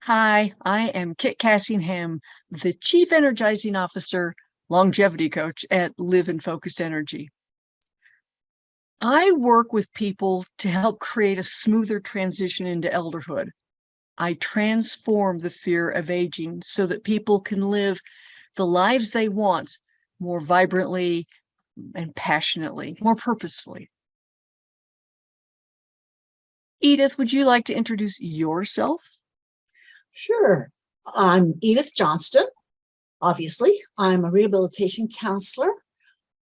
Hi, I am Kit Cassingham, the Chief Energizing Officer, Longevity Coach at Live in Focused Energy. I work with people to help create a smoother transition into elderhood. I transform the fear of aging so that people can live the lives they want more vibrantly and passionately, more purposefully. Edith, would you like to introduce yourself? Sure. I'm Edith Johnston. Obviously, I'm a rehabilitation counselor.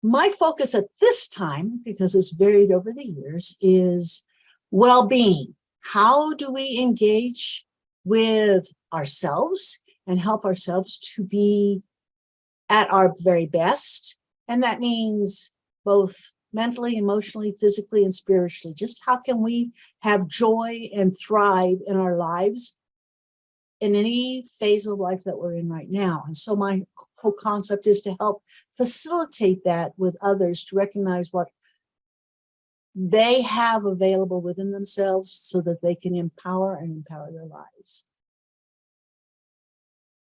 My focus at this time, because it's varied over the years, is well-being. How do we engage with ourselves and help ourselves to be at our very best? And that means both mentally, emotionally, physically, and spiritually. Just how can we have joy and thrive in our lives in any phase of life that we're in right now. And so my whole concept is to help facilitate that with others, to recognize what they have available within themselves so that they can empower their lives.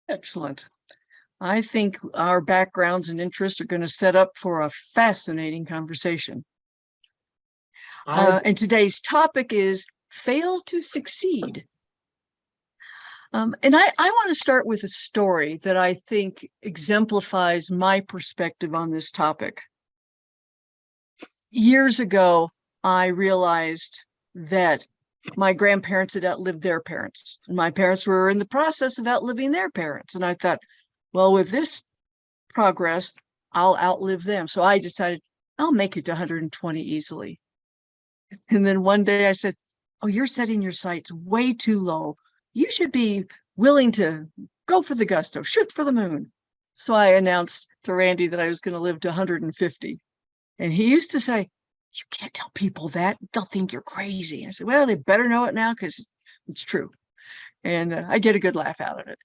Excellent. I think our backgrounds and interests are going to set up for a fascinating conversation. And today's topic is fail to succeed. And I want to start with a story that I think exemplifies my perspective on this topic. Years ago, I realized that my grandparents had outlived their parents. And my parents were in the process of outliving their parents. And I thought, well, with this progress, I'll outlive them. So I decided I'll make it to 120 easily. And then one day I said, oh, you're setting your sights way too low. You should be willing to go for the gusto, shoot for the moon. So I announced to Randy that I was going to live to 150. And he used to say, you can't tell people that. They'll think you're crazy. I said, well, they better know it now because it's true. And I get a good laugh out of it.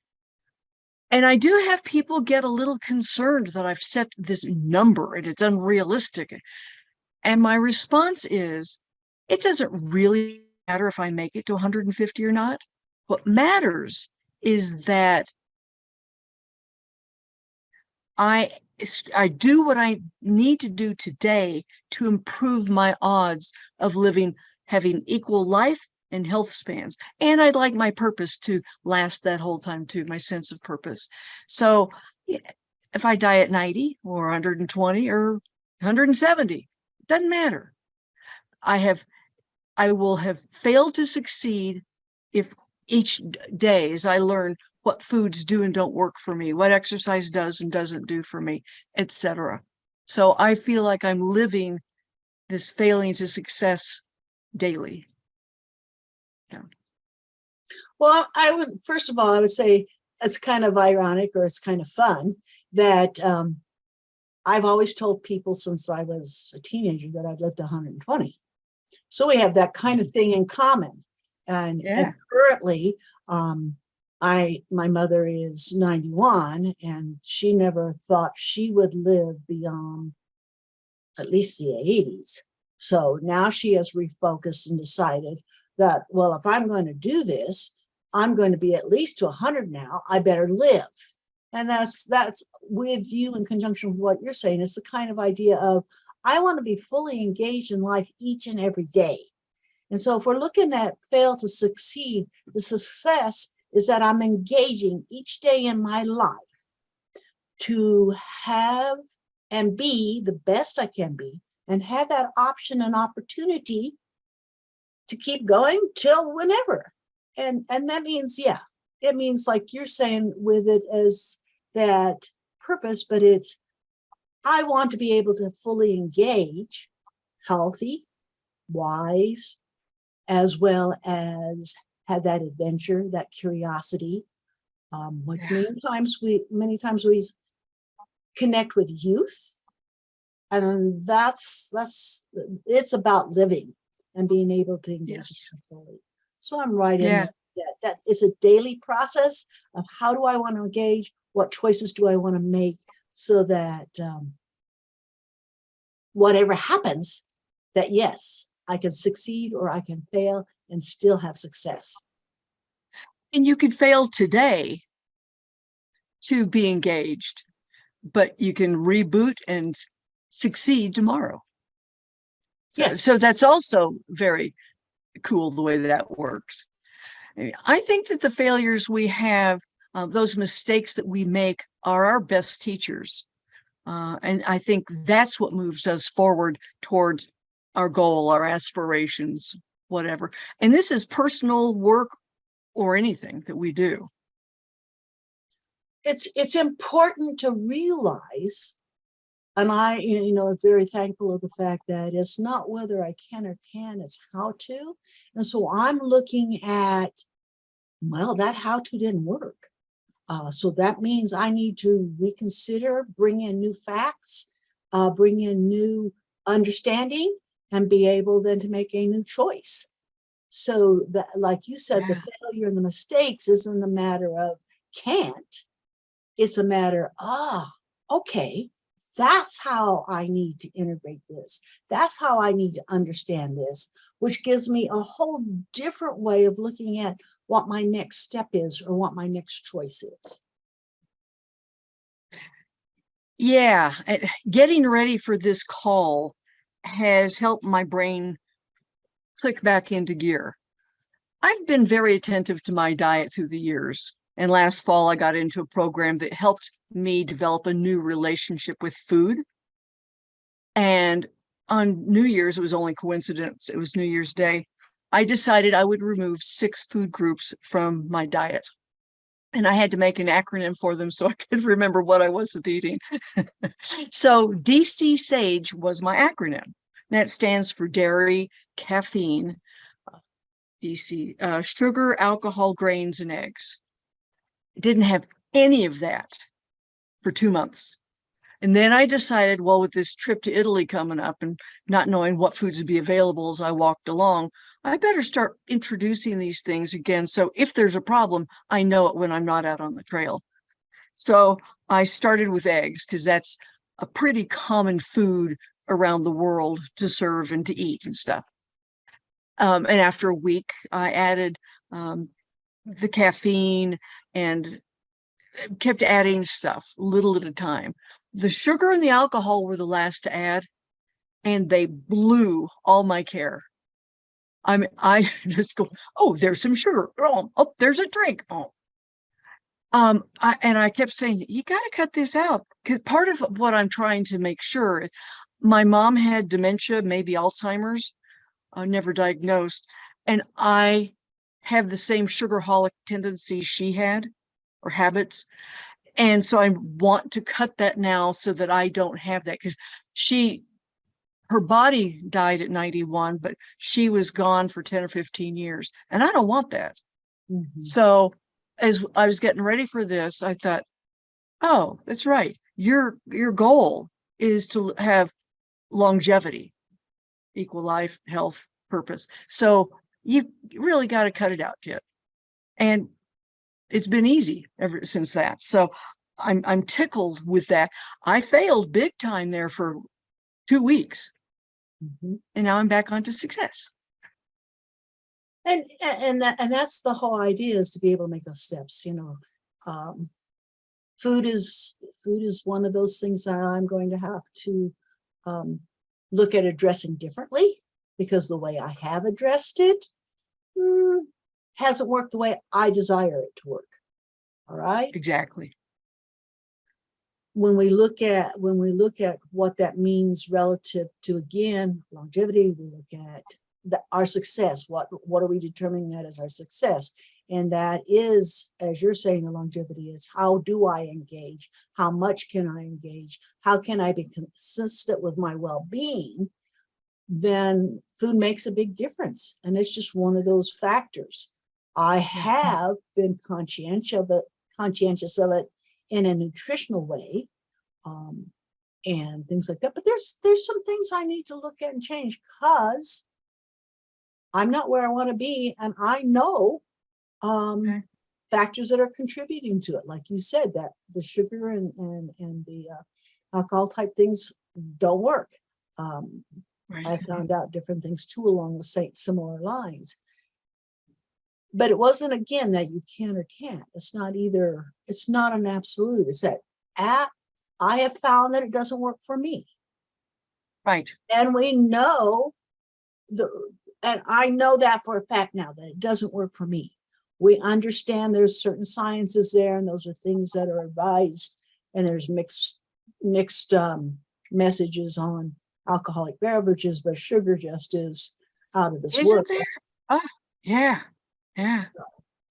And I do have people get a little concerned that I've set this number and it's unrealistic. And my response is, it doesn't really matter if I make it to 150 or not. What matters is that I do what I need to do today to improve my odds of having equal life and health spans. And I'd like my purpose to last that whole time too, my sense of purpose. So if I die at 90 or 120 or 170, it doesn't matter. I will have failed to succeed if each day as I learn what foods do and don't work for me, what exercise does and doesn't do for me, etc. So I feel like I'm living this failing to success daily. Yeah. Well, first of all, I would say it's kind of ironic, or it's kind of fun that I've always told people since I was a teenager that I'd lived to 120. So we have that kind of thing in common. And currently, my mother is 91, and she never thought she would live beyond at least the 80s. So now she has refocused and decided that, well, if I'm going to do this, I'm going to be at least to 100 now. I better live. And that's with you in conjunction with what you're saying. It's the kind of idea of, I want to be fully engaged in life each and every day. And so if we're looking at fail to succeed, the success is that I'm engaging each day in my life to have and be the best I can be, and have that option and opportunity to keep going till whenever. And that means, yeah, it means, like you're saying with it, as that purpose, but it's, I want to be able to fully engage, healthy, wise, as well as have that adventure, that curiosity. Many times we connect with youth, and it's about living and being able to engage fully. So I'm right in that it's a daily process of, how do I want to engage? What choices do I want to make so that whatever happens, that yes, I can succeed or I can fail and still have success. And you could fail today to be engaged, but you can reboot and succeed tomorrow. Yes. So that's also very cool the way that works. I think that the failures we have, those mistakes that we make, are our best teachers. And I think that's what moves us forward towards our goal, our aspirations, whatever. And this is personal work or anything that we do. It's important to realize, and I, very thankful of the fact that it's not whether I can or can, it's how to. And so I'm looking at, well, that how to didn't work. So that means I need to reconsider, bring in new facts, bring in new understanding, and be able then to make a new choice. So that, like you said, the failure and the mistakes isn't a matter of can't. It's a matter, okay, that's how I need to integrate this. That's how I need to understand this, which gives me a whole different way of looking at what my next step is or what my next choice is. Yeah, getting ready for this call has helped my brain click back into gear. I've been very attentive to my diet through the years. And last fall, I got into a program that helped me develop a new relationship with food. And on New Year's, it was only coincidence, it was New Year's Day, I decided I would remove 6 food groups from my diet. And I had to make an acronym for them so I could remember what I wasn't eating. So DC SAGE was my acronym. That stands for dairy, caffeine, DC, sugar, alcohol, grains, and eggs. I didn't have any of that for 2 months. And then I decided, well, with this trip to Italy coming up and not knowing what foods would be available as I walked along, I better start introducing these things again. So if there's a problem, I know it when I'm not out on the trail. So I started with eggs because that's a pretty common food around the world to serve and to eat and stuff. And after a week, I added the caffeine and kept adding stuff little at a time. The sugar and the alcohol were the last to add, and they blew all my care. I just go, oh, there's some sugar. Oh, there's a drink. Oh. And I kept saying, you got to cut this out. Because part of what I'm trying to make sure, my mom had dementia, maybe Alzheimer's, never diagnosed. And I have the same sugarholic tendencies she had or habits. And so I want to cut that now so that I don't have that, because her body died at 91, but she was gone for 10 or 15 years. And I don't want that. Mm-hmm. So as I was getting ready for this, I thought, oh, that's right. Your goal is to have longevity, equal life, health, purpose. So you really got to cut it out, kid. And it's been easy ever since that. So I'm tickled with that. I failed big time there for 2 weeks. Mm-hmm. And now I'm back onto success. And that's the whole idea, is to be able to make those steps. Food is one of those things that I'm going to have to look at addressing differently, because the way I have addressed it hasn't worked the way I desire it to work. All right. Exactly. When we look at what that means relative to, again, longevity, we look at our success. What are we determining that as our success? And that is, as you're saying, the longevity is, how do I engage? How much can I engage? How can I be consistent with my well-being? Then food makes a big difference. And it's just one of those factors. I have been conscientious of it in a nutritional way, and things like that. But there's some things I need to look at and change, because I'm not where I want to be, and I know factors that are contributing to it. Like you said, that the sugar and the alcohol type things don't work. I found out different things too along the same similar lines. but it wasn't, again, that you can or can't. It's not either, it's not an absolute. It's that I have found that it doesn't work for me. Right. And we know and I know that for a fact now, that it doesn't work for me. We understand there's certain sciences there, and those are things that are advised, and there's mixed messages on alcoholic beverages, but sugar just is out of this world. Isn't there? Oh, yeah. Yeah.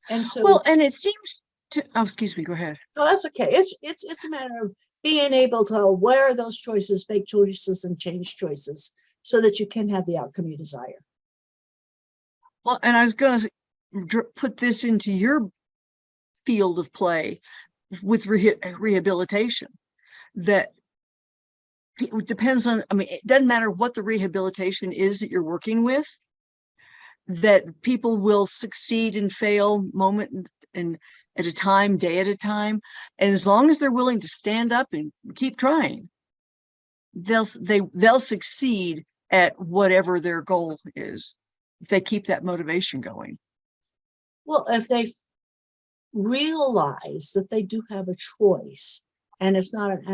And so, Well, and it seems to, oh, excuse me, go ahead. well, that's okay. It's a matter of being able to aware of those choices, make choices, and change choices so that you can have the outcome you desire. Well, and I was going to put this into your field of play with rehabilitation, that it depends on, I mean, it doesn't matter what the rehabilitation is that you're working with, that people will succeed and fail moment and at a time, day at a time. And as long as they're willing to stand up and keep trying, they'll succeed at whatever their goal is, if they keep that motivation going. Well, if they realize that they do have a choice and it's not an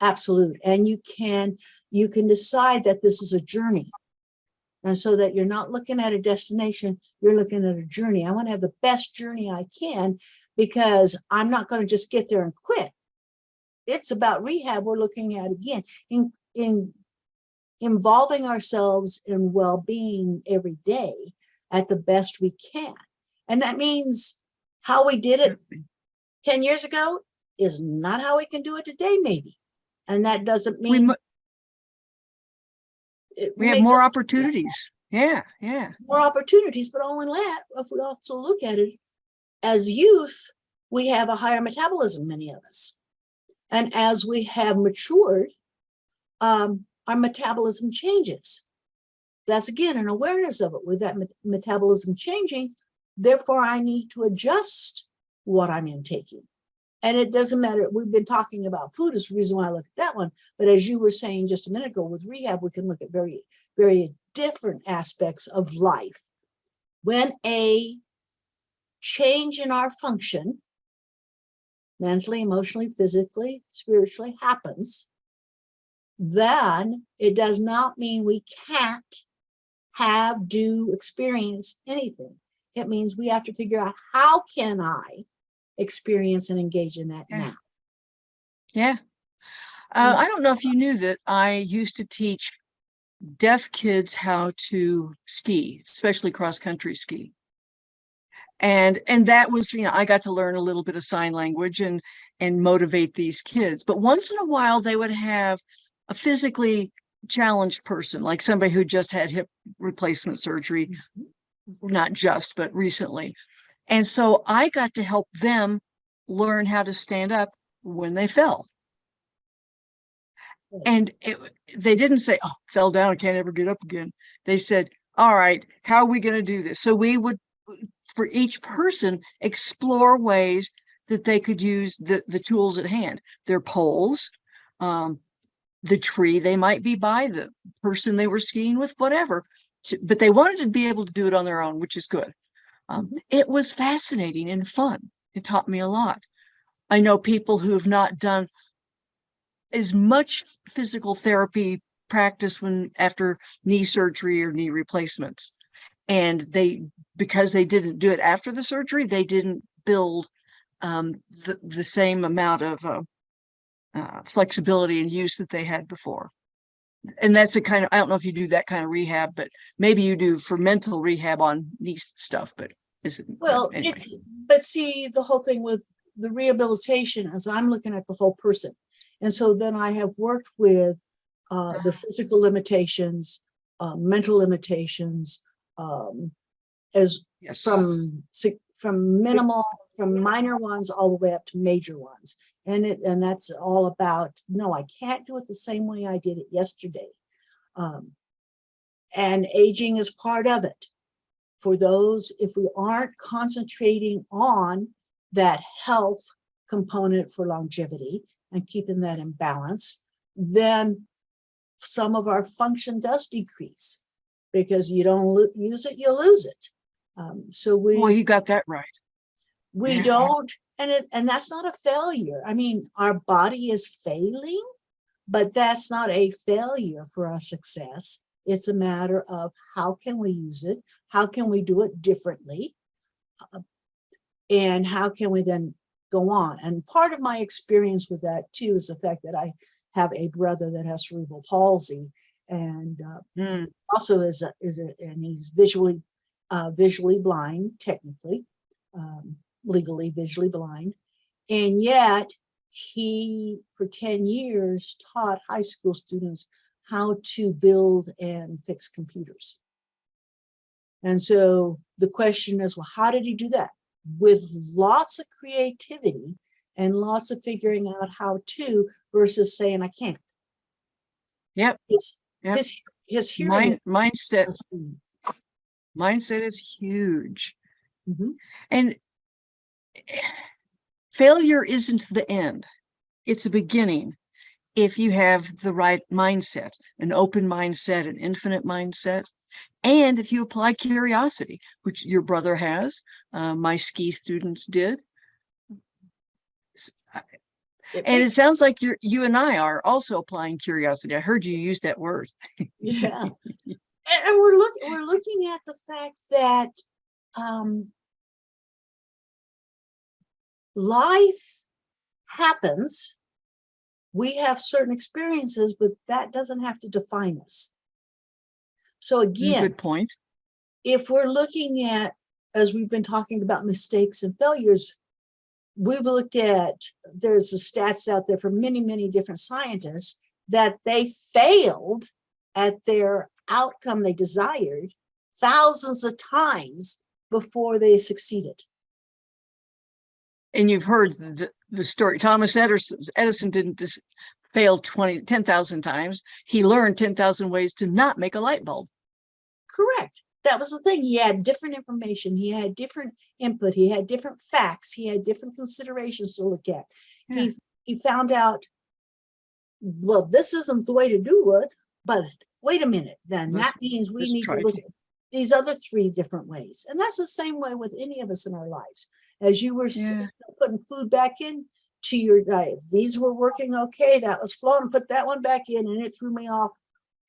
absolute, and you can decide that this is a journey, and so that you're not looking at a destination, you're looking at a journey. I want to have the best journey I can, because I'm not going to just get there and quit. It's about rehab. We're looking at, again, in involving ourselves in well-being every day at the best we can. And that means how we did it 10 years ago is not how we can do it today, maybe. And that doesn't mean we have more opportunities. Yeah. More opportunities, but only that if we also look at it as youth, we have a higher metabolism, many of us. And as we have matured, our metabolism changes. That's, again, an awareness of it. With that metabolism changing, therefore I need to adjust what I'm intaking. And it doesn't matter. We've been talking about food is the reason why I look at that one. But as you were saying just a minute ago, with rehab, we can look at very, very different aspects of life. When a change in our function, mentally, emotionally, physically, spiritually, happens, then it does not mean we can't experience anything. It means we have to figure out, how can I experience and engage in that now? Yeah. I don't know if you knew that I used to teach deaf kids how to ski, especially cross-country ski. And that was, I got to learn a little bit of sign language and motivate these kids. But once in a while, they would have a physically challenged person, like somebody who just had hip replacement surgery, not just, but recently. And so I got to help them learn how to stand up when they fell. And they didn't say, oh, fell down, I can't ever get up again. They said, all right, how are we going to do this? So we would, for each person, explore ways that they could use the tools at hand, their poles, the tree they might be by, the person they were skiing with, whatever. But they wanted to be able to do it on their own, which is good. It was fascinating and fun. It taught me a lot. I know people who have not done as much physical therapy practice after knee surgery or knee replacements. And because they didn't do it after the surgery, they didn't build the same amount of flexibility and use that they had before. And that's I don't know if you do that kind of rehab, but maybe you do for mental rehab on knee stuff, but anyway. But see, the whole thing with the rehabilitation is I'm looking at the whole person. And so then I have worked with the physical limitations, mental limitations, from minor ones all the way up to major ones. And that's all about, no, I can't do it the same way I did it yesterday. And aging is part of it. For those, if we aren't concentrating on that health component for longevity and keeping that in balance, then some of our function does decrease, because you don't use it, you lose it. So Boy, you got that right. we don't, and that's not a failure. I mean, our body is failing, but that's not a failure for our success. It's a matter of how can we use it? How can we do it differently? And how can we then go on? And part of my experience with that too is the fact that I have a brother that has cerebral palsy, and also and he's visually blind, technically, legally visually blind, and yet he for 10 years taught high school students how to build and fix computers. And so the question is, well, how did he do that? With lots of creativity and lots of figuring out how to, versus saying I can't. Yep. His hearing mindset is huge. And failure isn't the end. It's a beginning. If you have the right mindset, an open mindset, an infinite mindset, and if you apply curiosity, which your brother has, my ski students did. And it sounds like you and I are also applying curiosity. I heard you use that word. Yeah. And we're looking at the fact that life happens. We have certain experiences, but that doesn't have to define us. So again, good point. If we're looking at, as we've been talking about mistakes and failures, we've looked at, there's the stats out there from many, many different scientists that they failed at their outcome they desired thousands of times before they succeeded. And you've heard the story. Thomas Edison didn't fail 10,000 times. He learned 10,000 ways to not make a light bulb. Correct. That was the thing. He had different information. He had different input. He had different facts. He had different considerations to look at. Yeah. He found out, well, this isn't the way to do it, but wait a minute, then that means we need to look at these other 3 different ways. And that's the same way with any of us in our lives. As you were putting food back in to your diet, these were working okay, that was flowing, put that one back in, and it threw me off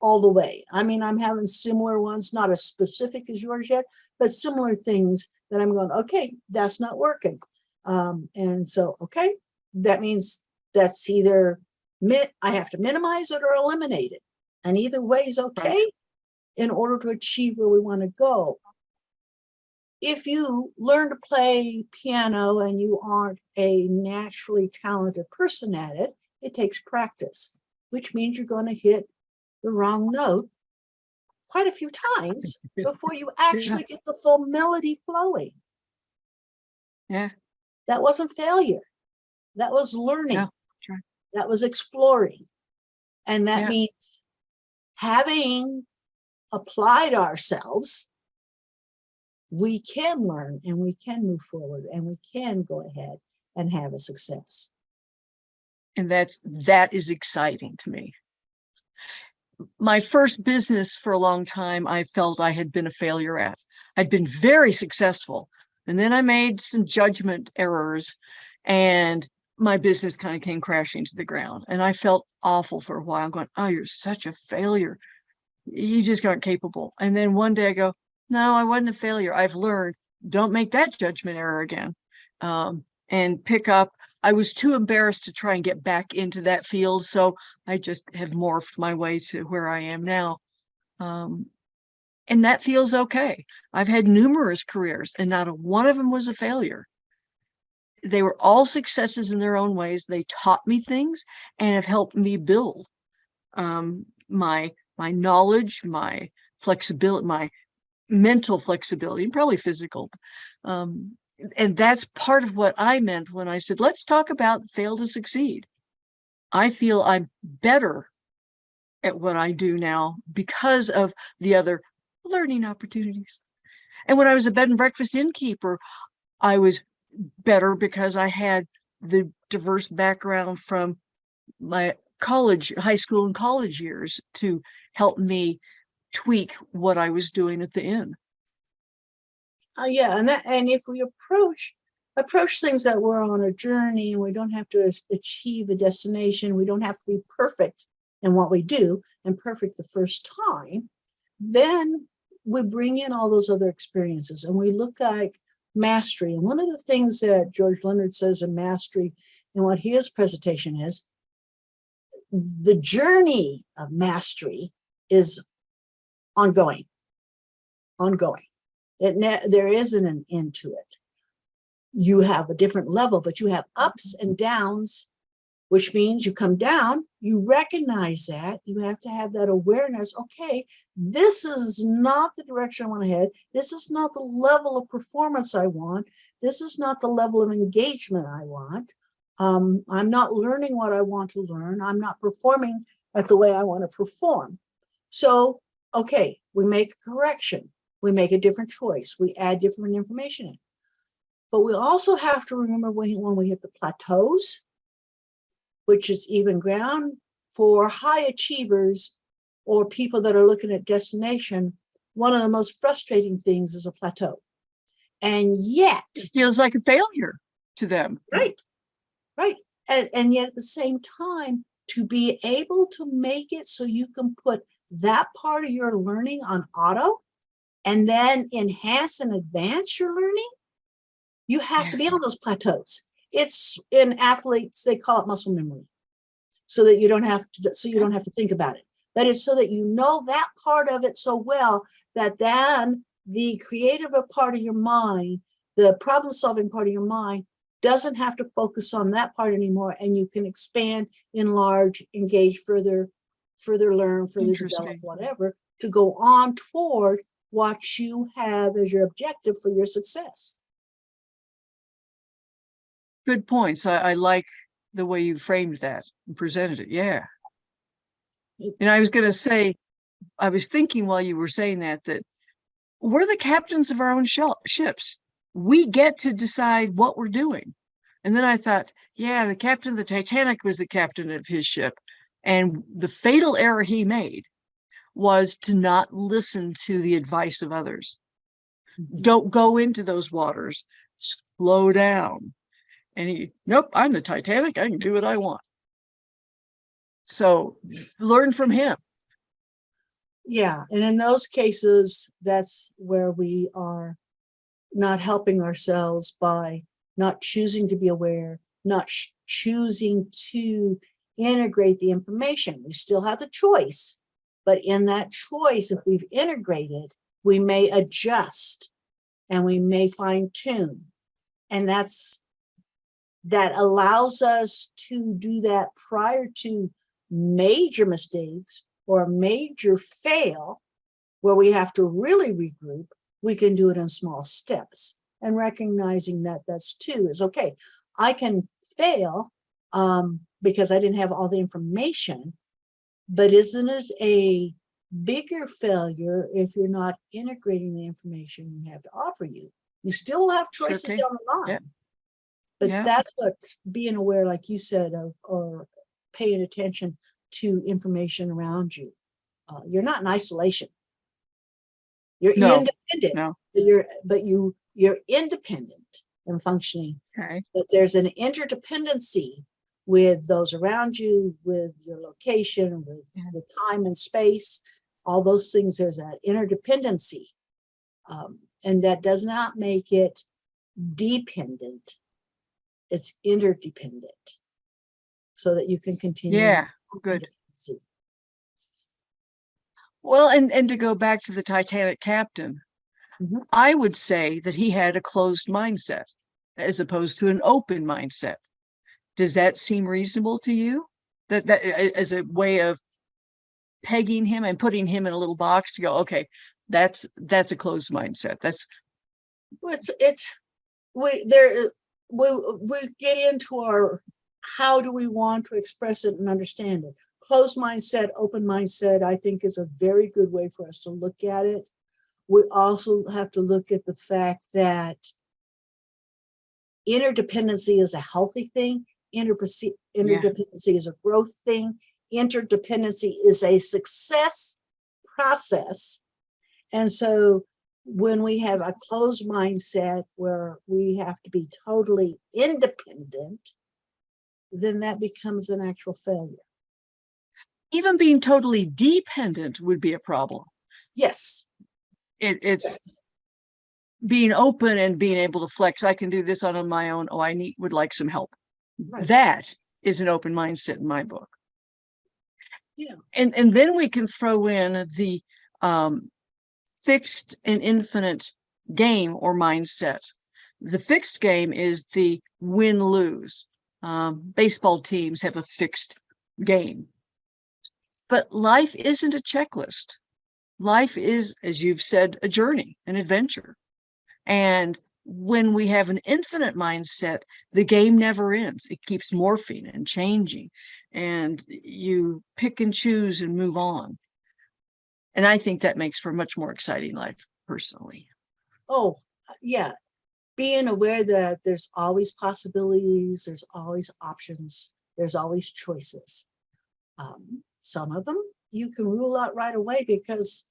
all the way. I mean, I'm having similar ones, not as specific as yours yet, but similar things that I'm going, okay, that's not working. And so, okay, that means that's either I have to minimize it or eliminate it. And either way is okay in order to achieve where we want to go. If you learn to play piano and you aren't a naturally talented person at it, it takes practice, which means you're going to hit the wrong note quite a few times before you actually get the full melody flowing. Yeah. That wasn't failure. That was learning. Yeah, sure. That was exploring. And that means having applied ourselves, we can learn and we can move forward and we can go ahead and have a success. And that is exciting to me. My first business for a long time, I felt I had been a failure at. I'd been very successful. And then I made some judgment errors and my business kind of came crashing to the ground. And I felt awful for a while, going, oh, you're such a failure. You just aren't capable. And then one day I go, no, I wasn't a failure. I've learned, don't make that judgment error again. And pick up. I was too embarrassed to try and get back into that field. So I just have morphed my way to where I am now. And that feels okay. I've had numerous careers and not one of them was a failure. They were all successes in their own ways. They taught me things and have helped me build my knowledge, my flexibility, my mental flexibility, and probably physical. And that's part of what I meant when I said, let's talk about fail to succeed. I feel I'm better at what I do now because of the other learning opportunities. And when I was a bed and breakfast innkeeper, I was better because I had the diverse background from my high school and college years to help me tweak what I was doing at the inn. Yeah, and if we approach things that we're on a journey, and we don't have to achieve a destination, we don't have to be perfect in what we do and perfect the first time, then we bring in all those other experiences and we look at mastery. And one of the things that George Leonard says in mastery, and what his presentation is, the journey of mastery is ongoing. There isn't an end to it. You have a different level, but you have ups and downs, which means you come down, you recognize that, you have to have that awareness. Okay, this is not the direction I want to head. This is not the level of performance I want. This is not the level of engagement I want. I'm not learning what I want to learn. I'm not performing at the way I want to perform. So, okay, we make a correction. We make a different choice. We add different information in. But we also have to remember when we hit the plateaus, which is even ground for high achievers or people that are looking at destination, one of the most frustrating things is a plateau. And yet it feels like a failure to them. Right. And yet at the same time, to be able to make it so you can put that part of your learning on auto and then enhance and advance your learning, you have to be on those plateaus. It's in athletes, they call it muscle memory, so that you don't have to think about it. That is so that you know that part of it so well that then the creative part of your mind, the problem solving part of your mind, doesn't have to focus on that part anymore, and you can expand, enlarge, engage further learn, further develop, whatever, to go on toward what you have as your objective for your success. Good points. I like the way you framed that and presented it. Yeah. And I was going to say, I was thinking while you were saying that we're the captains of our own ships. We get to decide what we're doing. And then I thought, yeah, the captain of the Titanic was the captain of his ship. And the fatal error he made was to not listen to the advice of others. Don't go into those waters. Slow down. And nope, I'm the Titanic. I can do what I want. So learn from him. Yeah. And in those cases, that's where we are not helping ourselves by not choosing to be aware, not choosing to integrate the information. We still have the choice, but in that choice, if we've integrated, we may adjust and we may fine tune. And that allows us to do that prior to major mistakes or a major fail where we have to really regroup. We can do it in small steps, and recognizing that that's too is okay. I can fail because I didn't have all the information, but isn't it a bigger failure if you're not integrating the information we have to offer you? You still have choices down the line. Yeah. But that's what being aware, like you said, of or paying attention to information around you. You're not in isolation. You're independent. But you're independent and functioning. Okay. But there's an interdependency with those around you, with your location, with the time and space, all those things. There's that interdependency, and that does not make it dependent. It's interdependent, so that you can continue. Yeah, good. Well, and to go back to the Titanic captain, I would say that he had a closed mindset as opposed to an open mindset. Does that seem reasonable to you? That as a way of pegging him and putting him in a little box to go, okay, that's a closed mindset. That's we get into our how do we want to express it and understand it. Closed mindset, open mindset, I think is a very good way for us to look at it. We also have to look at the fact that interdependency is a healthy thing. Interdependency is a growth thing. Interdependency is a success process. And so when we have a closed mindset where we have to be totally independent, then that becomes an actual failure. Even being totally dependent would be a problem. Yes. It's being open and being able to flex. I can do this on my own. Oh, would like some help. Right. That is an open mindset in my book. Yeah. And then we can throw in the fixed and infinite game or mindset. The fixed game is the win-lose. Baseball teams have a fixed game. But life isn't a checklist. Life is, as you've said, a journey, an adventure. And when we have an infinite mindset, the game never ends. It keeps morphing and changing, and you pick and choose and move on. And I think that makes for a much more exciting life, personally. Oh, yeah. Being aware that there's always possibilities, there's always options, there's always choices. Some of them you can rule out right away because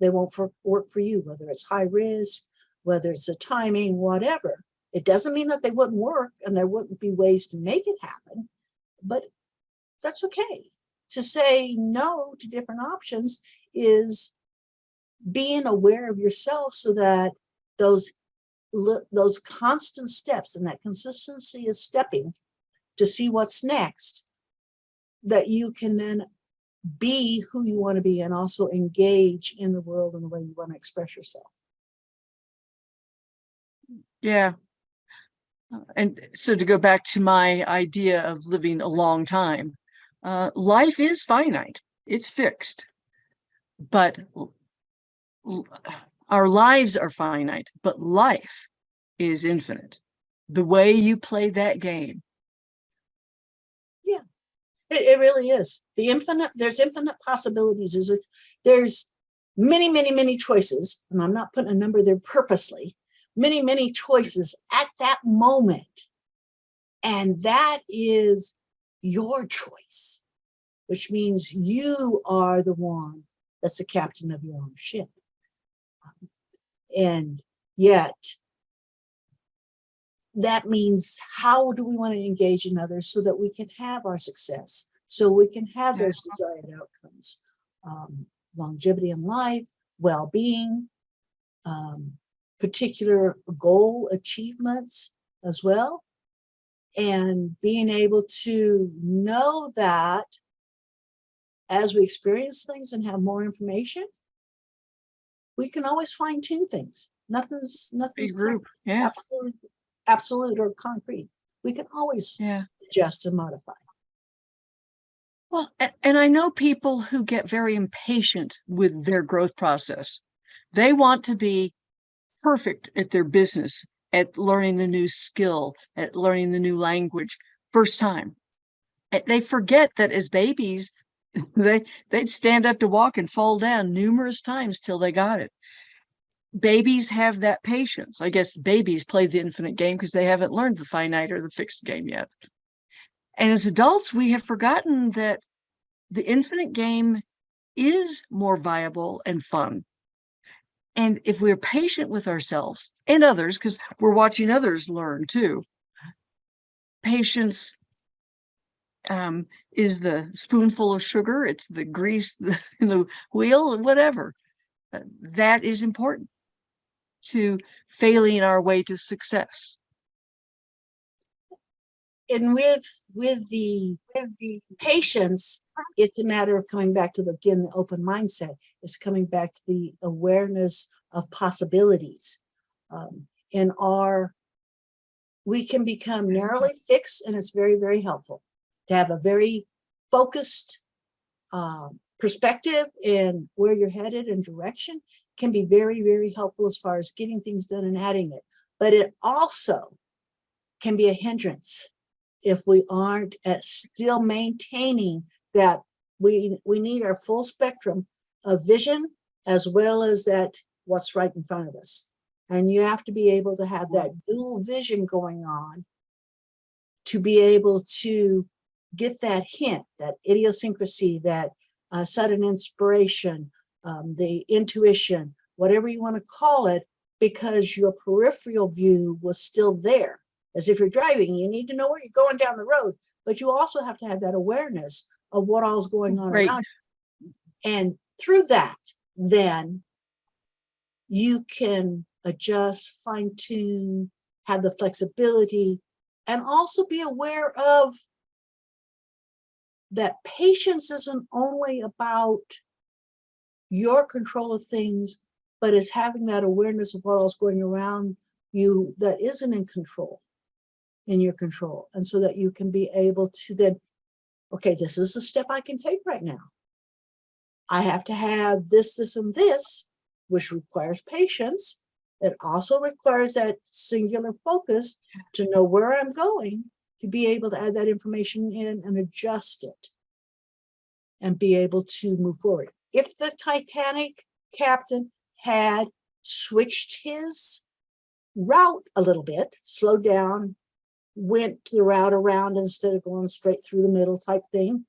they won't work for you, whether it's high risk, whether it's the timing, whatever. It doesn't mean that they wouldn't work and there wouldn't be ways to make it happen, but that's okay. To say no to different options is being aware of yourself so that those constant steps and that consistency is stepping to see what's next, that you can then be who you want to be and also engage in the world in the way you want to express yourself. Yeah. And so to go back to my idea of living a long time, life is finite, it's fixed, but our lives are finite, but life is infinite. The way you play that game. Yeah, it really is. There's infinite possibilities. There's many, many, many choices, and I'm not putting a number there purposely, many, many choices at that moment. And that is your choice, which means you are the one that's the captain of your own ship. And yet, that means how do we want to engage in others so that we can have our success, so we can have those desired outcomes, longevity in life, well-being, particular goal achievements as well, and being able to know that as we experience things and have more information, we can always fine-tune things. Nothing's Group. Yeah. absolute or concrete. We can always adjust and modify. Well, and I know people who get very impatient with their growth process. They want to be perfect at their business, at learning the new skill, at learning the new language first time. They forget that as babies, they'd stand up to walk and fall down numerous times till they got it. Babies have that patience. I guess babies play the infinite game because they haven't learned the finite or the fixed game yet. And as adults, we have forgotten that the infinite game is more viable and fun. And if we're patient with ourselves and others, because we're watching others learn too, patience is the spoonful of sugar, it's the grease in the wheel, whatever. That is important to failing our way to success. And with the patience, it's a matter of coming back to the open mindset. It's coming back to the awareness of possibilities. We can become narrowly fixed, and it's very, very helpful to have a very focused perspective in where you're headed and direction. Can be very, very helpful as far as getting things done and adding it. But it also can be a hindrance if we aren't still maintaining that we need our full spectrum of vision as well as that what's right in front of us. And you have to be able to have that dual vision going on to be able to get that hint, that idiosyncrasy, that sudden inspiration, the intuition, whatever you want to call it, because your peripheral view was still there. As if you're driving, you need to know where you're going down the road, but you also have to have that awareness of what all's going on Right. around you. And through that, then you can adjust, fine tune, have the flexibility, and also be aware of that patience isn't only about your control of things, but is having that awareness of what else going around you that isn't in your control. And so that you can be able to then, okay, this is the step I can take right now. I have to have this, this, and this, which requires patience. It also requires that singular focus to know where I'm going, to be able to add that information in and adjust it and be able to move forward. If the Titanic captain had switched his route a little bit, slowed down, went the route around instead of going straight through the middle type thing,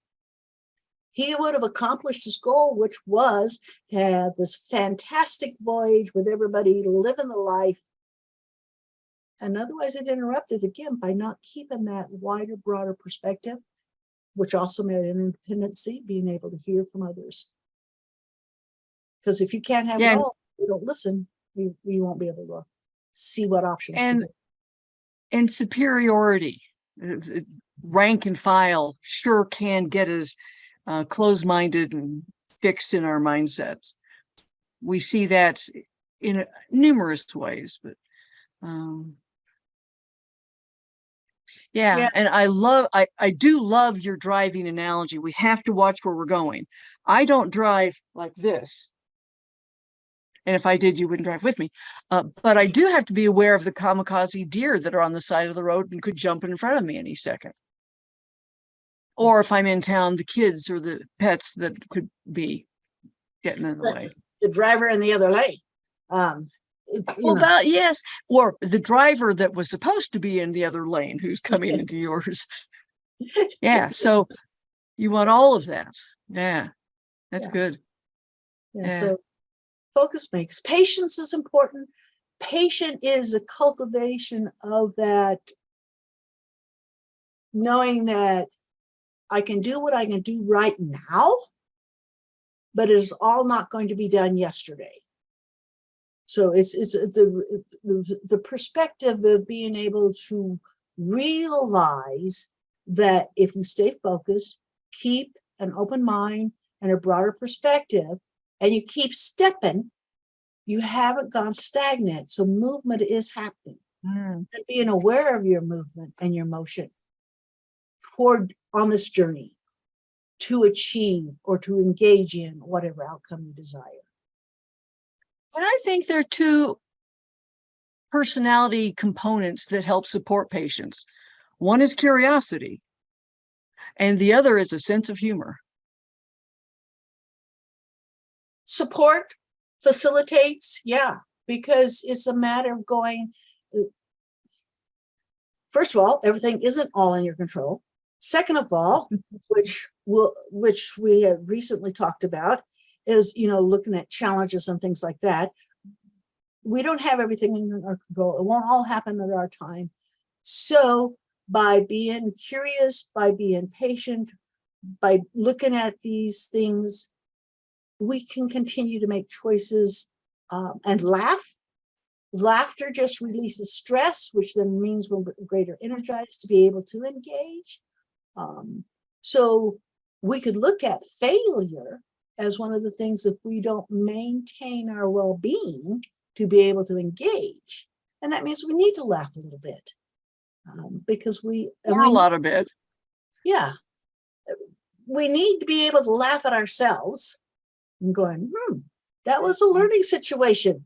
he would have accomplished his goal, which was to have this fantastic voyage with everybody living the life. And otherwise it interrupted again by not keeping that wider, broader perspective, which also meant independency, being able to hear from others. Because if you can't have it all, you don't listen, you won't be able to see what options to do. And superiority, rank and file sure can get us closed-minded and fixed in our mindsets. We see that in numerous ways, but yeah. And I do love your driving analogy. We have to watch where we're going. I don't drive like this. And if I did, you wouldn't drive with me. But I do have to be aware of the kamikaze deer that are on the side of the road and could jump in front of me any second. Or if I'm in town, the kids or the pets that could be getting in the way. The driver in the other lane. Yes. Or the driver that was supposed to be in the other lane who's coming into yours. Yeah. So you want all of that. Yeah. That's good. Yeah. So focus makes. Patience is important. Patient is a cultivation of that, knowing that I can do what I can do right now, but it is all not going to be done yesterday. So it's the perspective of being able to realize that if you stay focused, keep an open mind and a broader perspective, and you keep stepping, you haven't gone stagnant. So movement is happening. And being aware of your movement and your motion toward on this journey to achieve or to engage in whatever outcome you desire. And I think there are two personality components that help support patience. One is curiosity, and the other is a sense of humor. Support facilitates, because it's a matter of going, first of all, everything isn't all in your control. Second of all, which we have recently talked about, is looking at challenges and things like that. We don't have everything in our control. It won't all happen at our time. So by being curious, by being patient, by looking at these things, we can continue to make choices and laugh. Laughter just releases stress, which then means we're greater energized to be able to engage. So we could look at failure as one of the things if we don't maintain our well-being to be able to engage. And that means we need to laugh a little bit because a lot of it. Yeah. We need to be able to laugh at ourselves and going, that was a learning situation.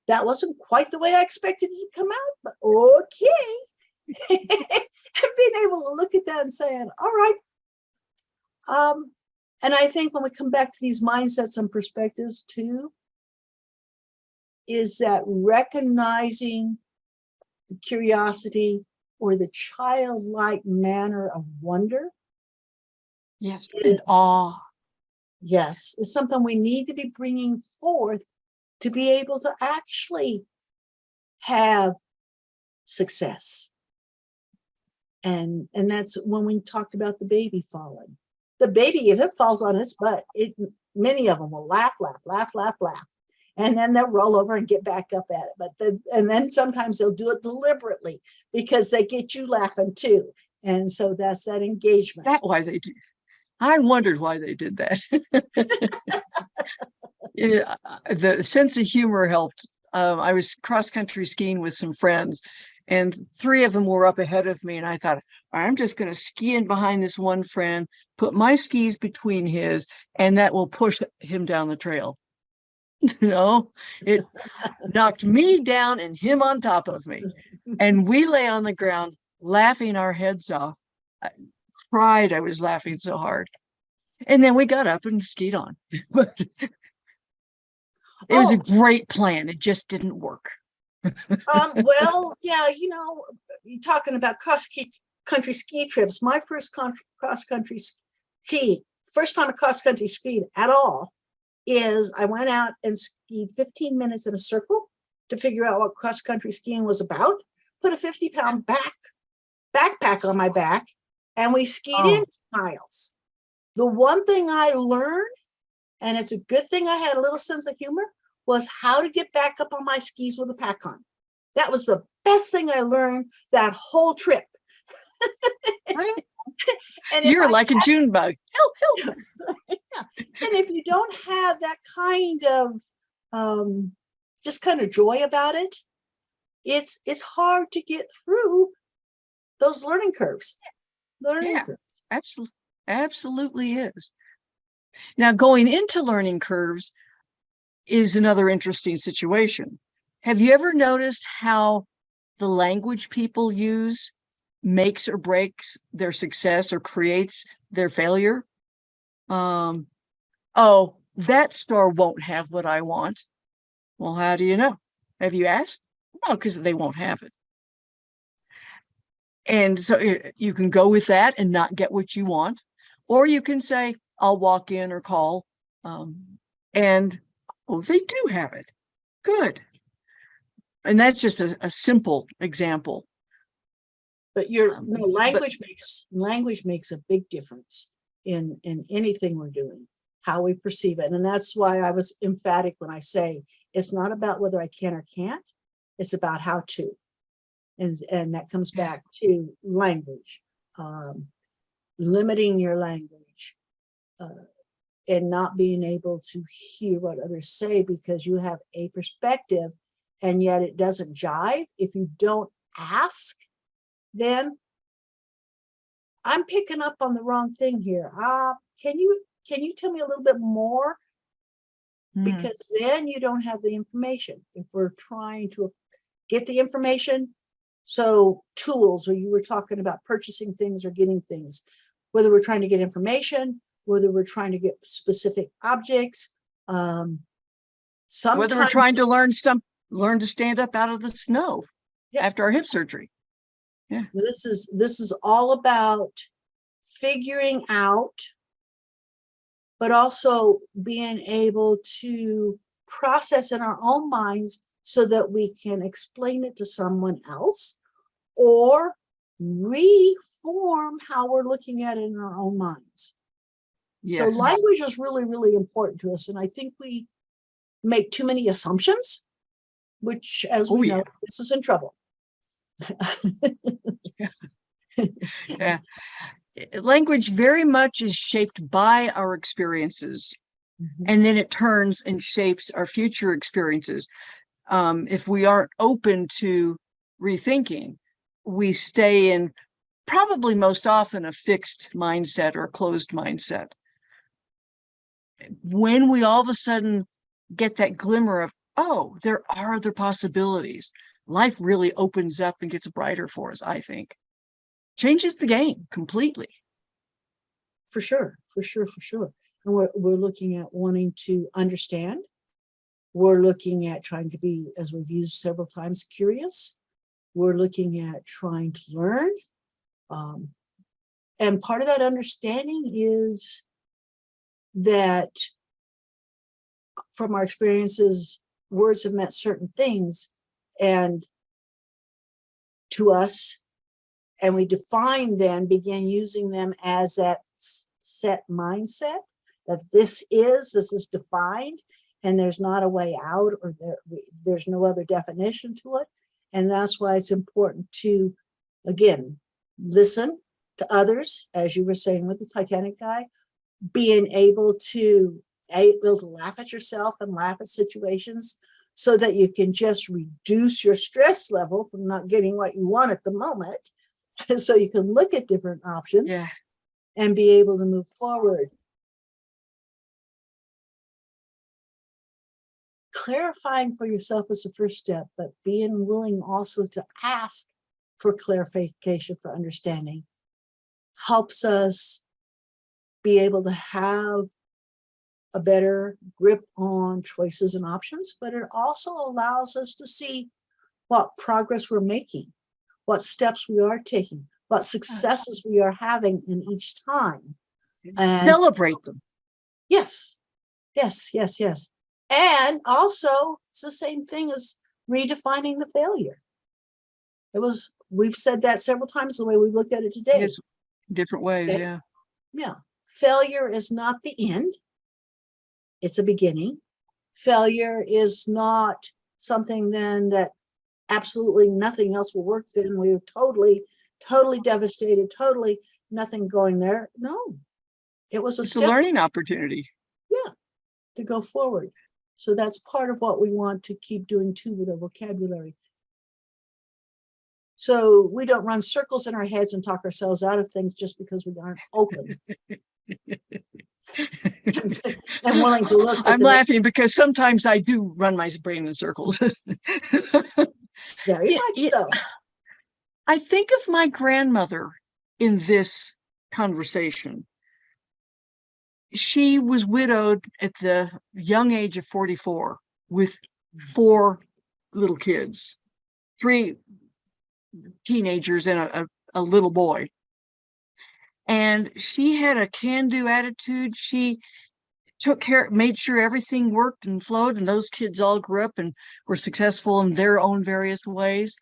That wasn't quite the way I expected it to come out, but okay. And being able to look at that and saying, all right. And I think when we come back to these mindsets and perspectives too, is that recognizing the curiosity or the childlike manner of wonder. Yes, and awe. Yes, it's something we need to be bringing forth to be able to actually have success. And that's when we talked about the baby falling. The baby, if it falls on its butt, many of them will laugh, and then they'll roll over and get back up at it. And then sometimes they'll do it deliberately because they get you laughing too. And so that's that engagement. That's why they do. I wondered why they did that. The sense of humor helped. I was cross-country skiing with some friends, and 3 of them were up ahead of me. And I thought, I'm just going to ski in behind this one friend, put my skis between his, and that will push him down the trail. It knocked me down and him on top of me. And we lay on the ground laughing our heads off. I cried. I was laughing so hard. And then we got up and skied on. But it was a great plan. It just didn't work. Well, yeah, you're talking about cross-country ski trips. My first cross-country ski, first time I cross-country skied at all, is I went out and skied 15 minutes in a circle to figure out what cross-country skiing was about, put a 50-pound backpack on my back, and we skied in miles. The one thing I learned, and it's a good thing I had a little sense of humor, was how to get back up on my skis with a pack on. That was the best thing I learned that whole trip. And you're like a June bug. Help. Yeah. And if you don't have that kind of just kind of joy about it, it's hard to get through those learning curves. Absolutely is. Now, going into learning curves is another interesting situation. Have you ever noticed how the language people use makes or breaks their success or creates their failure? Oh, that store won't have what I want. Well, how do you know? Have you asked? No, because they won't have it. And so you can go with that and not get what you want, or you can say, I'll walk in or call, and they do have it. Good. And that's just a simple example. But language makes a big difference in anything we're doing, how we perceive it. And that's why I was emphatic when I say it's not about whether I can or can't, it's about how to. And that comes back to language, limiting your language, and not being able to hear what others say because you have a perspective and yet it doesn't jive. If you don't ask, then I'm picking up on the wrong thing here. Can you tell me a little bit more? Because then you don't have the information. If we're trying to get the information, so tools, or you were talking about purchasing things or getting things, whether we're trying to get information, whether we're trying to get specific objects, sometimes whether we're trying to learn to stand up out of the snow after our hip surgery. Yeah. This is all about figuring out, but also being able to process in our own minds so that we can explain it to someone else or reform how we're looking at it in our own minds. Yes. So language is really, really important to us. And I think we make too many assumptions, which, as we know, this is in trouble. Yeah. Language very much is shaped by our experiences, and then it turns and shapes our future experiences. If we aren't open to rethinking, we stay in probably most often a fixed mindset or a closed mindset. When we all of a sudden get that glimmer of, oh, there are other possibilities, life really opens up and gets brighter for us, I think. Changes the game completely. For sure. And we're looking at wanting to understand. We're looking at trying to be, as we've used several times, curious. We're looking at trying to learn. And part of that understanding is that from our experiences words have meant certain things and to us, and we define them, begin using them as that set mindset that this is defined and there's not a way out, or there's no other definition to it. And that's why it's important to, again, listen to others, as you were saying with the Titanic guy, being able to laugh at yourself and laugh at situations so that you can just reduce your stress level from not getting what you want at the moment. So you can look at different options and be able to move forward. Clarifying for yourself is the first step, but being willing also to ask for clarification, for understanding, helps us be able to have a better grip on choices and options, but it also allows us to see what progress we're making, what steps we are taking, what successes we are having in each time. And celebrate them. yes. And also, it's the same thing as redefining the failure. We've said that several times the way we looked at it today. Yes, different ways, yeah. Yeah. Failure is not the end. It's a beginning. Failure is not something then that absolutely nothing else will work. Then we're totally devastated, totally nothing going there. No, it was It's a learning opportunity. Yeah, to go forward. So that's part of what we want to keep doing too with our vocabulary. So we don't run circles in our heads and talk ourselves out of things just because we aren't open. I'm willing to look. I'm laughing because sometimes I do run my brain in circles. Very much so. I think of my grandmother in this conversation. She was widowed at the young age of 44 with 4 little kids, 3 teenagers and a little boy. And she had a can-do attitude. She took care, made sure everything worked and flowed, and those kids all grew up and were successful in their own various ways.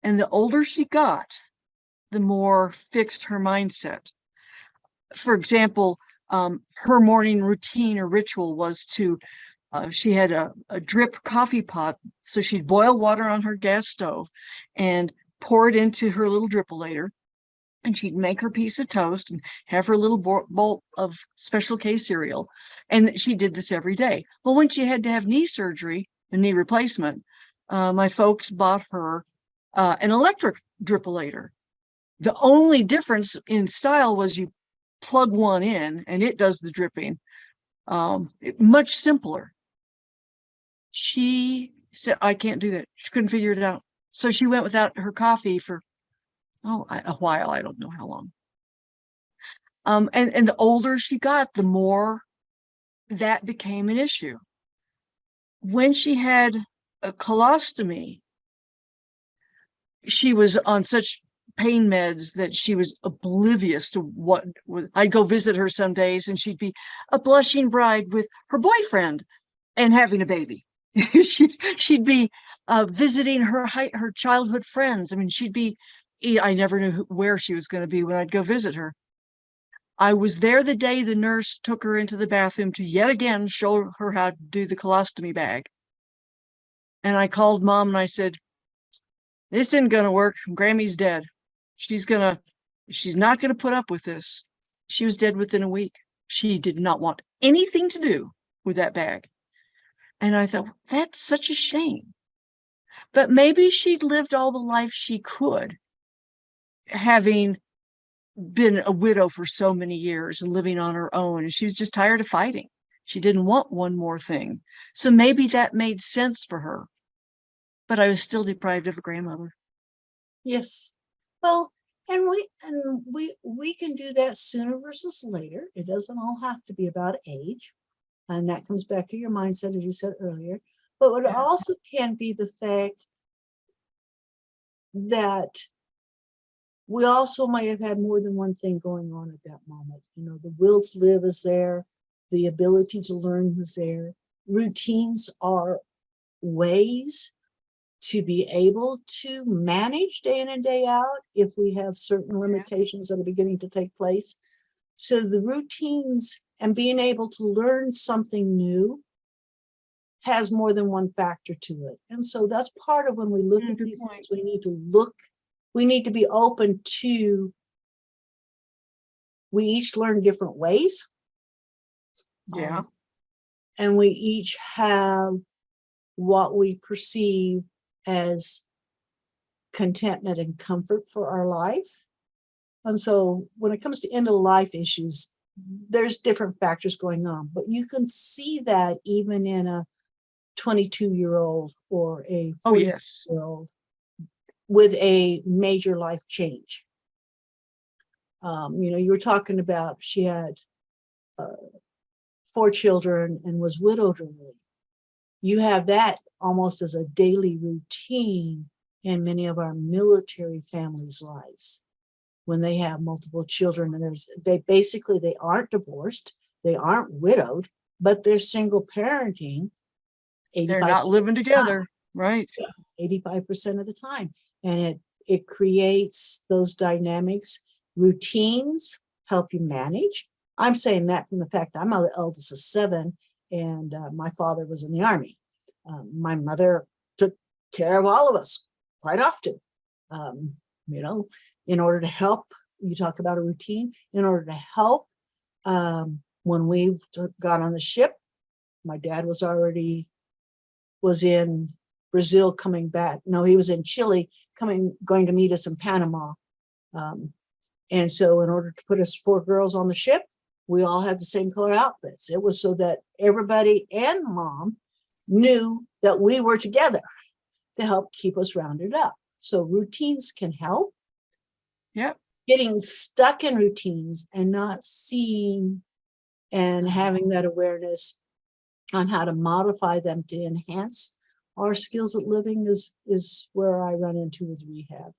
And the older she got, the more fixed her mindset. For example, her morning routine or ritual was to, she had a drip coffee pot. So she'd boil water on her gas stove and pour it into her little drippolator. And she'd make her piece of toast and have her little bowl of Special K cereal. And she did this every day. Well, when she had to have knee surgery, a knee replacement, my folks bought her an electric drippolator. The only difference in style was you plug one in and it does the dripping. Much simpler. She said, I can't do that. She couldn't figure it out. So she went without her coffee for a while. I don't know how long. And the older she got, the more that became an issue. When she had a colostomy, she was on such pain meds that she was oblivious to what I'd go visit her some days and she'd be a blushing bride with her boyfriend and having a baby. she'd be visiting her childhood friends. I mean, I never knew where she was going to be when I'd go visit her. I was there the day the nurse took her into the bathroom to yet again show her how to do the colostomy bag. And I called Mom and I said, this isn't going to work. Grammy's dead. She's not going to put up with this. She was dead within a week. She did not want anything to do with that bag. And I thought, that's such a shame. But maybe she'd lived all the life she could, having been a widow for so many years and living on her own. And she was just tired of fighting. She didn't want one more thing. So maybe that made sense for her. But I was still deprived of a grandmother. Yes. Well, and we can do that sooner versus later. It doesn't all have to be about age. And that comes back to your mindset, as you said earlier. But it also can be the fact that we also might have had more than one thing going on at that moment. You know, the will to live is there. The ability to learn is there. Routines are ways to be able to manage day in and day out if we have certain limitations that are beginning to take place. So the routines and being able to learn something new has more than one factor to it. And so that's part of when we look at Good these point. things, we need to be open to, we each learn different ways. Yeah. And we each have what we perceive as contentment and comfort for our life. And so when it comes to end of life issues, there's different factors going on, but you can see that even in a 22-year-old or a 40-year-old with a major life change. You were talking about she had 4 children and was widowed early. You have that almost as a daily routine in many of our military families' lives when they have multiple children, and they aren't divorced, they aren't widowed, but they're single parenting. They're not living together, right? 85% of the time. And it creates those dynamics. Routines help you manage. I'm saying that from the fact I'm the eldest of 7, and my father was in the Army. My mother took care of all of us quite often. In order to help, you talk about a routine, in order to help, when we got on the ship, my dad was in Brazil coming back. No, he was in Chile going to meet us in Panama. And so in order to put us 4 girls on the ship, we all had the same color outfits. It was so that everybody and mom knew that we were together to help keep us rounded up. So routines can help. Yeah. Getting stuck in routines and not seeing and having that awareness on how to modify them to enhance our skills at living is where I run into with rehab.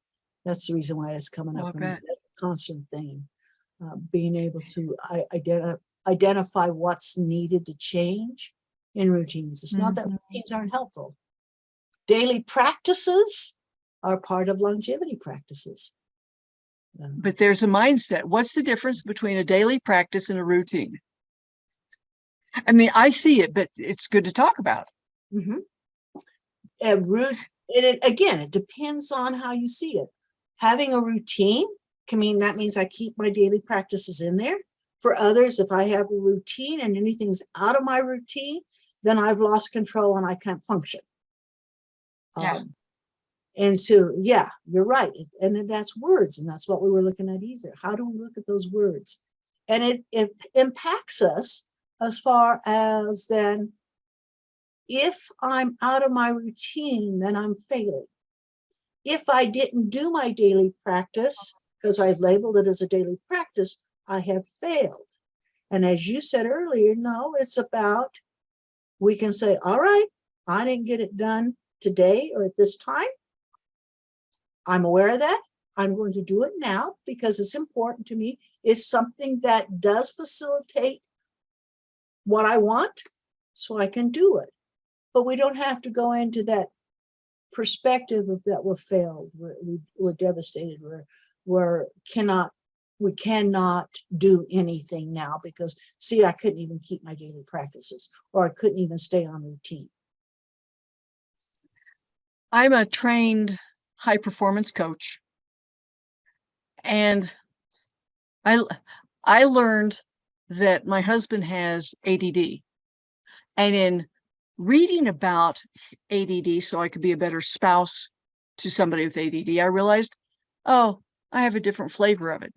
That's the reason why it's coming up for me. That's a constant thing. Being able to identify what's needed to change in routines. It's not that routines aren't helpful. Daily practices are part of longevity practices. But there's a mindset. What's the difference between a daily practice and a routine? I mean, I see it, but it's good to talk about. Mm-hmm. It depends on how you see it. Having a routine that means I keep my daily practices in there. For others, if I have a routine and anything's out of my routine, then I've lost control and I can't function. Yeah. And so, yeah, you're right. And that's words. And that's what we were looking at either. How do we look at those words? And it impacts us as far as then, if I'm out of my routine, then I'm failing. If I didn't do my daily practice, because I've labeled it as a daily practice, I have failed. And as you said earlier, no, it's about, we can say, all right, I didn't get it done today or at this time. I'm aware of that. I'm going to do it now because it's important to me. It's something that does facilitate what I want, so I can do it. But we don't have to go into that perspective of that we're failed, we're devastated, we cannot do anything now because, see, I couldn't even keep my daily practices, or I couldn't even stay on routine. I'm a trained high performance coach, and I learned that my husband has ADD, and in reading about ADD so I could be a better spouse to somebody with ADD, I realized, oh, I have a different flavor of it.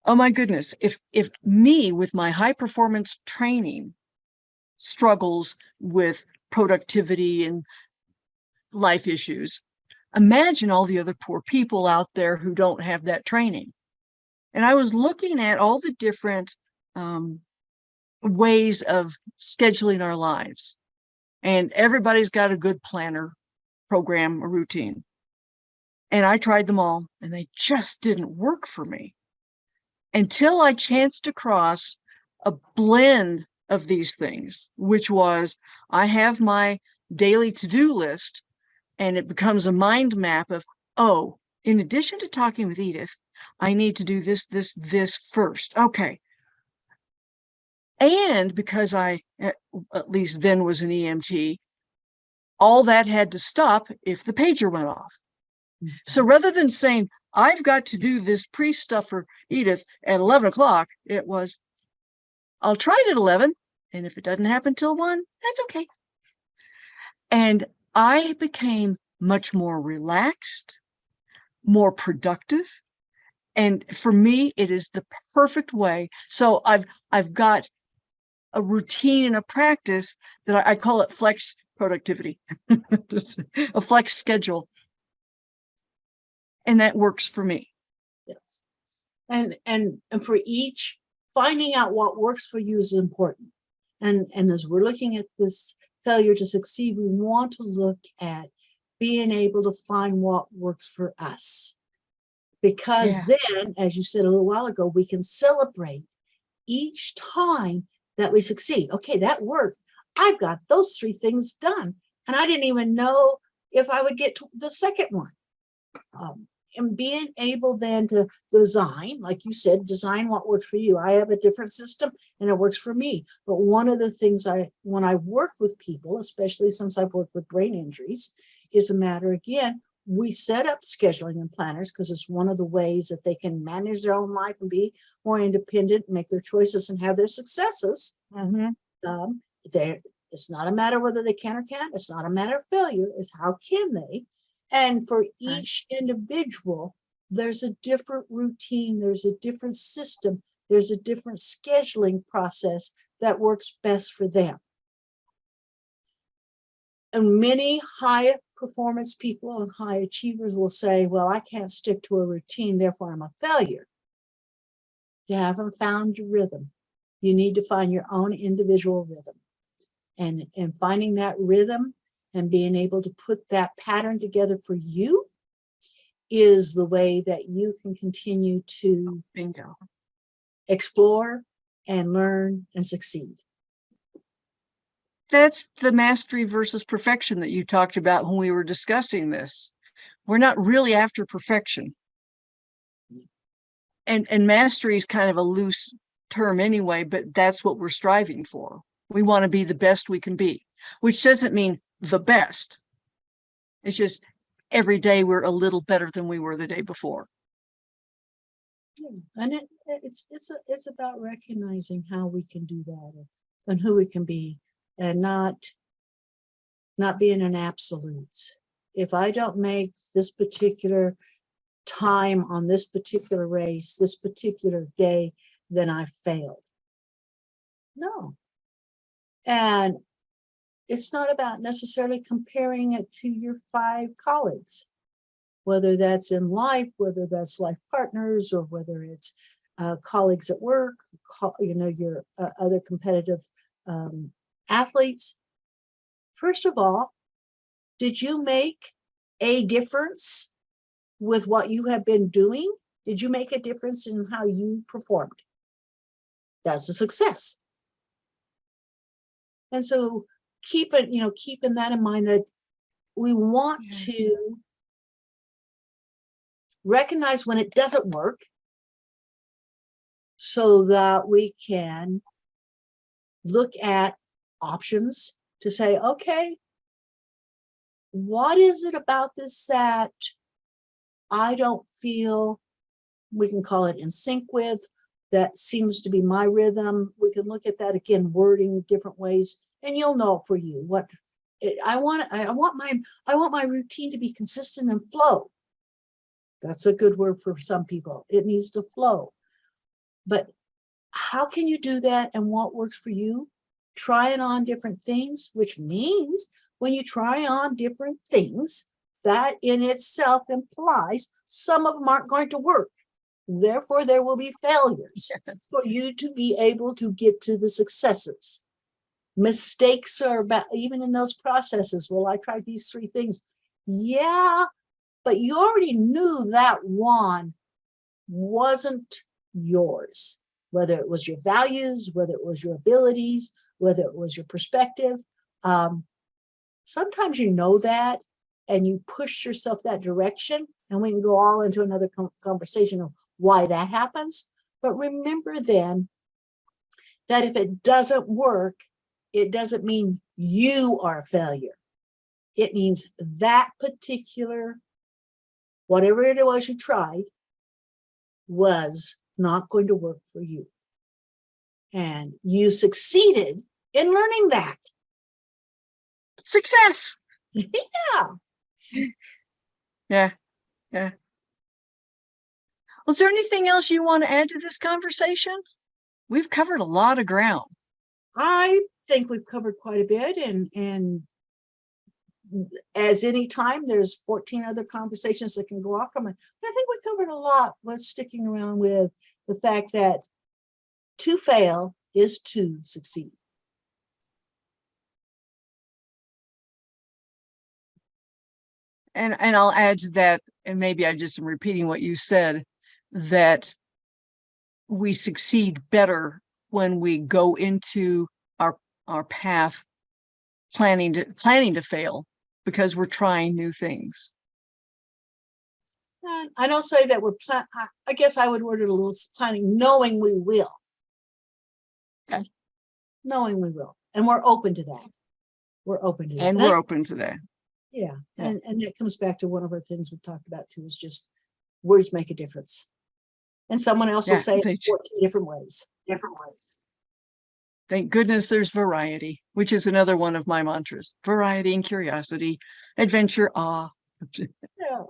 Oh my goodness, if me with my high performance training struggles with productivity and life issues, imagine all the other poor people out there who don't have that training. And I was looking at all the different ways of scheduling our lives. And everybody's got a good planner, program, or routine. And I tried them all, and they just didn't work for me until I chanced across a blend of these things, which was, I have my daily to-do list, and it becomes a mind map of, oh, in addition to talking with Edith, I need to do this first. Okay. And because I, at least then, was an EMT, all that had to stop if the pager went off. So rather than saying, I've got to do this pre-stuff for Edith at 11 o'clock, it was, I'll try it at 11. And if it doesn't happen till 1, that's okay. And I became much more relaxed, more productive. And for me, it is the perfect way. So I've got a routine and a practice that I call it flex productivity, a flex schedule. And that works for me. Yes. And for each, finding out what works for you is important. And as we're looking at this failure to succeed, we want to look at being able to find what works for us. Because then, as you said a little while ago, we can celebrate each time that we succeed. Okay, that worked. I've got those 3 things done. And I didn't even know if I would get to the second one. And being able then to design, like you said, design what works for you. I have a different system and it works for me. But one of the things when I work with people, especially since I've worked with brain injuries, is a matter, again, we set up scheduling and planners because it's one of the ways that they can manage their own life and be more independent, make their choices and have their successes. It's not a matter whether they can or can't. It's not a matter of failure. It's how can they? And for each individual, there's a different routine, there's a different system, there's a different scheduling process that works best for them. And many high performance people and high achievers will say, well, I can't stick to a routine, therefore I'm a failure. You haven't found your rhythm. You need to find your own individual rhythm. And finding that rhythm and being able to put that pattern together for you is the way that you can continue to explore and learn and succeed. That's the mastery versus perfection that you talked about when we were discussing this. We're not really after perfection. And mastery is kind of a loose term anyway, but that's what we're striving for. We want to be the best we can be, which doesn't mean the best. It's just every day we're a little better than we were the day before. And it's about recognizing how we can do that and who we can be, and not being an absolute. If I don't make this particular time on this particular race, this particular day, then I failed. No. And it's not about necessarily comparing it to your 5 colleagues, whether that's in life, whether that's life partners, or whether it's colleagues at work, your other competitive athletes. First of all, did you make a difference with what you have been doing? Did you make a difference in how you performed? That's a success. And so keeping that in mind, that we want to recognize when it doesn't work so that we can look at options to say, okay, what is it about this that I don't feel, we can call it in sync with, that seems to be my rhythm. We can look at that again, wording different ways, and you'll know for you what I want my routine to be consistent and flow. That's a good word for some people. It needs to flow. But how can you do that, and what works for you? Trying on different things, which means when you try on different things, that in itself implies some of them aren't going to work. Therefore, there will be failures for you to be able to get to the successes. Mistakes are about, even in those processes. Well, I tried these 3 things. Yeah, but you already knew that one wasn't yours, whether it was your values, whether it was your abilities, whether it was your perspective. sometimes you know that and you push yourself that direction, and we can go all into another conversation of why that happens. But remember then that if it doesn't work, it doesn't mean you are a failure. It means that particular, whatever it was you tried, was not going to work for you. And you succeeded in learning that. Success. Yeah. Yeah. Yeah. Was there anything else you want to add to this conversation? We've covered a lot of ground. I think we've covered quite a bit, and as any time, there's 14 other conversations that can go off from it. But I think we covered a lot with sticking around with the fact that to fail is to succeed. And I'll add to that, and maybe I just am repeating what you said, that we succeed better when we go into our path planning to fail, because we're trying new things. And I don't say that we're I guess I would word it a little planning, knowing we will. Okay. Knowing we will. And we're open to that. We're open to that. And we're open to that. Yeah. Yeah. And that comes back to one of our things we've talked about too, is just words make a difference. And someone else will say it 14 different ways. Thank goodness there's variety, which is another one of my mantras. Variety and curiosity, adventure, awe. Yeah.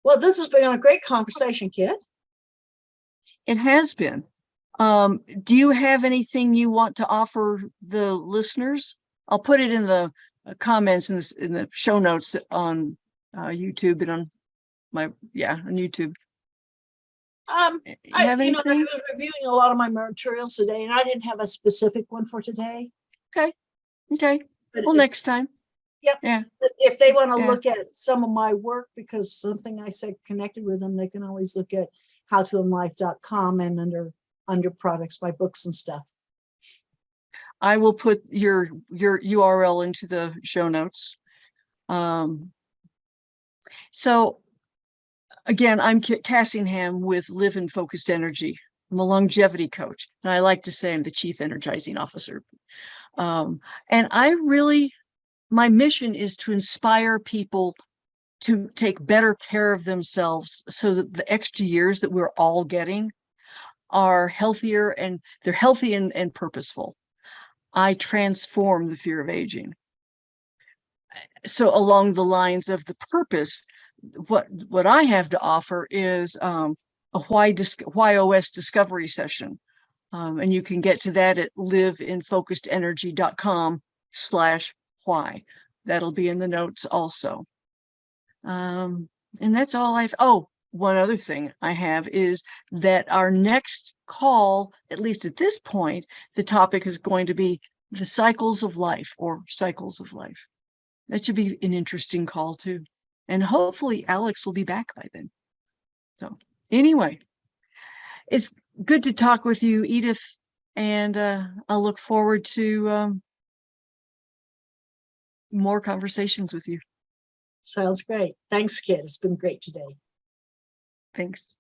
Well, this has been a great conversation, Kit. It has been. Do you have anything you want to offer the listeners? I'll put it in the comments in the show notes on YouTube and on on YouTube. I have anything? I was reviewing a lot of my materials today, and I didn't have a specific one for today. Okay. But Well, next time. Yep. Yeah. If they want to Yeah. look at some of my work, because something I said connected with them, they can always look at howtoinlife.com and under products, my books and stuff. I will put your URL into the show notes. So again, I'm Cassingham with Live in Focused Energy. I'm a longevity coach, and I like to say I'm the chief energizing officer. And my mission is to inspire people to take better care of themselves, so that the extra years that we're all getting are healthier, and they're healthy and purposeful. I transform the fear of aging. So along the lines of the purpose, what I have to offer is a YOS discovery session. And you can get to that at liveinfocusedenergy.com/why. That'll be in the notes also. And that's all one other thing I have is that our next call, at least at this point, the topic is going to be the cycles of life, or cycles of life. That should be an interesting call too. And hopefully Alex will be back by then. So anyway, it's good to talk with you, Edith. And I'll look forward to more conversations with you. Sounds great. Thanks, Kit. It's been great today. Thanks.